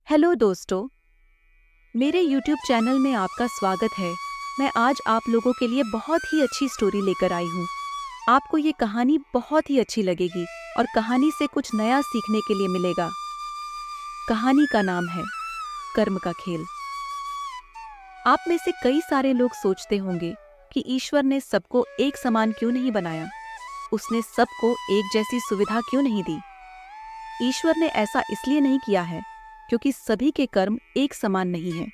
Hello दोस्तों, मेरे YouTube channel में आपका स्वागत है। मैं आज आप लोगों के लिए बहुत ही अच्छी स्टोरी लेकर आई हूँ। आपको ये कहानी बहुत ही अच्छी लगेगी और कहानी से कुछ नया सीखने के लिए मिलेगा। कहानी का नाम है कर्म का खेल। आप में से कई सारे लोग सोचते होंगे कि ईश्वर ने सबको एक समान क्यों नहीं बनाया? उसने सबको एक जैसी सुविधा क्यों नहीं दी? ईश्वर ने ऐसा इसलिए नहीं किया है क्योंकि सभी के कर्म एक समान नहीं हैं।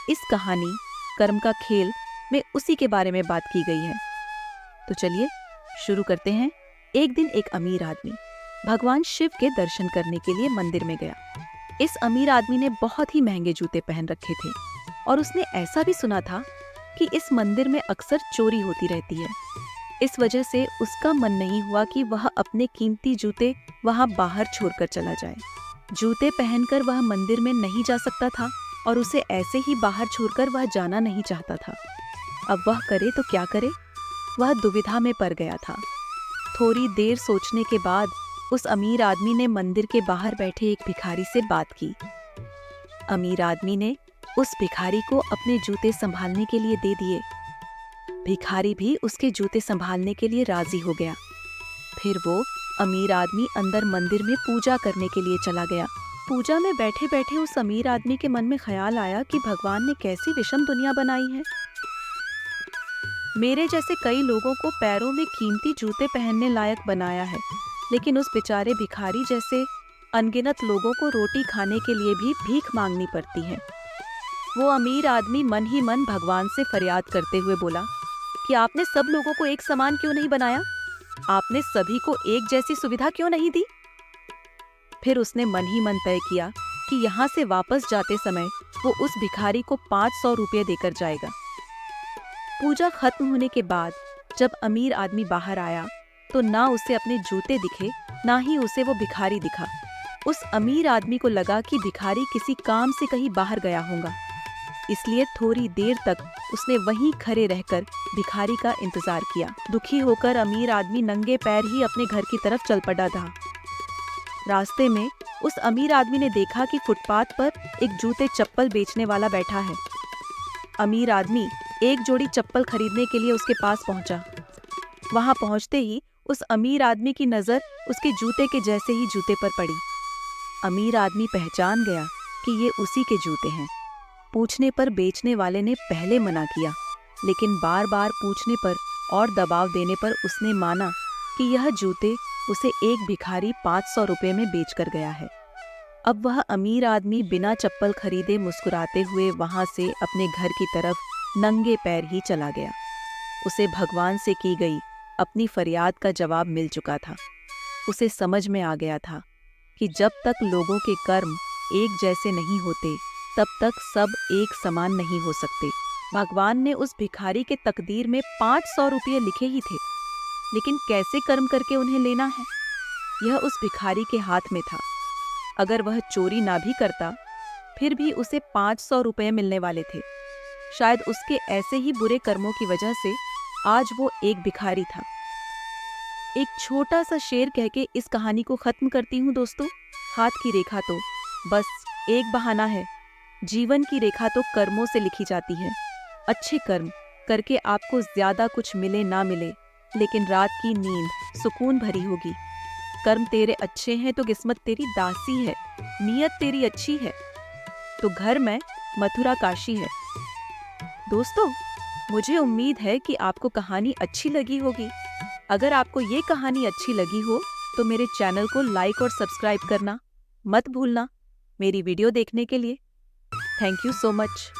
इस कहानी कर्म का खेल में उसी के बारे में बात की गई है। तो चलिए शुरू करते हैं। एक दिन एक अमीर आदमी भगवान शिव के दर्शन करने के लिए मंदिर में गया। इस अमीर आदमी ने बहुत ही महंगे जूते पहन रखे थे और उसने ऐसा भी सुना था कि इस मंदिर में अक्सर चोरी होती रहती है। इस वजह से उसका मन नहीं हुआ कि वह अपने कीमती जूते वहां बाहर छोड़कर चला जाए। जूते पहनकर वह मंदिर में नहीं जा सकता था और उसे ऐसे ही बाहर छोड़कर वह जाना नहीं चाहता था। अब वह करे तो क्या करे? वह दुविधा में पड़ गया था। थोड़ी देर सोचने के बाद उस अमीर आदमी ने मंदिर के बाहर बैठे एक भिखारी से बात की। अमीर आदमी ने उस भिखारी को अपने जूते संभालने के लिए दे दिए। भिखारी भी उसके जूते संभालने के लिए राजी हो गया। फिर वो अमीर आदमी अंदर मंदिर में पूजा करने के लिए चला गया। पूजा में बैठे बैठे उस अमीर आदमी के मन में ख्याल आया कि भगवान ने कैसी विषम दुनिया बनाई है। मेरे जैसे कई लोगों को पैरों में कीमती जूते पहनने लायक बनाया है, लेकिन उस बेचारे भिखारी जैसे अनगिनत लोगों को रोटी खाने के लिए भी भीख मांगनी पड़ती है। वो अमीर आदमी मन ही मन भगवान से फरियाद करते हुए बोला कि आपने सब लोगों को एक समान क्यों नहीं बनाया? आपने सभी को एक जैसी सुविधा क्यों नहीं दी? फिर उसने मन ही मन तय किया कि यहाँ से वापस जाते समय वो उस भिखारी को 500 रुपये देकर जाएगा। पूजा खत्म होने के बाद जब अमीर आदमी बाहर आया तो ना उसे अपने जूते दिखे, ना ही उसे वो भिखारी दिखा। उस अमीर आदमी को लगा कि भिखारी किसी काम से कहीं बाहर गया होगा, इसलिए थोड़ी देर तक उसने वहीं खड़े रहकर भिखारी का इंतजार किया। दुखी होकर अमीर आदमी नंगे पैर ही अपने घर की तरफ चल पड़ा था। रास्ते में उस अमीर आदमी ने देखा कि फुटपाथ पर एक जूते चप्पल बेचने वाला बैठा है। अमीर आदमी एक जोड़ी चप्पल खरीदने के लिए उसके पास पहुंचा। वहां पहुंचते ही उस अमीर आदमी की नजर उसके जूते के जैसे ही जूते पर पड़ी। अमीर आदमी पहचान गया कि ये उसी के जूते हैं। पूछने पर बेचने वाले ने पहले मना किया, लेकिन बार बार पूछने पर और दबाव देने पर उसने माना कि यह जूते उसे एक भिखारी 500 रुपये में बेचकर गया है। अब वह अमीर आदमी बिना चप्पल खरीदे मुस्कुराते हुए वहां से अपने घर की तरफ नंगे पैर ही चला गया। उसे भगवान से की गई अपनी फरियाद का जवाब मिल चुका था। उसे समझ में आ गया था कि जब तक लोगों के कर्म एक जैसे नहीं होते तब तक सब एक समान नहीं हो सकते। भगवान ने उस भिखारी के तकदीर में 500 रुपये लिखे ही थे, लेकिन कैसे कर्म करके उन्हें लेना है यह उस भिखारी के हाथ में था। अगर वह चोरी ना भी करता फिर भी उसे 500 रुपये मिलने वाले थे। शायद उसके ऐसे ही बुरे कर्मों की वजह से आज वो एक भिखारी था। एक छोटा सा शेर कह के इस कहानी को खत्म करती हूँ दोस्तों। हाथ की रेखा तो बस एक बहाना है, जीवन की रेखा तो कर्मों से लिखी जाती है। अच्छे कर्म करके आपको ज्यादा कुछ मिले ना मिले, लेकिन रात की नींद सुकून भरी होगी। कर्म तेरे अच्छे हैं तो किस्मत तेरी दासी है, नीयत तेरी अच्छी है तो घर में मथुरा काशी है। दोस्तों, मुझे उम्मीद है कि आपको कहानी अच्छी लगी होगी। अगर आपको ये कहानी अच्छी लगी हो तो मेरे चैनल को लाइक और सब्सक्राइब करना मत भूलना। मेरी वीडियो देखने के लिए थैंक यू सो मच।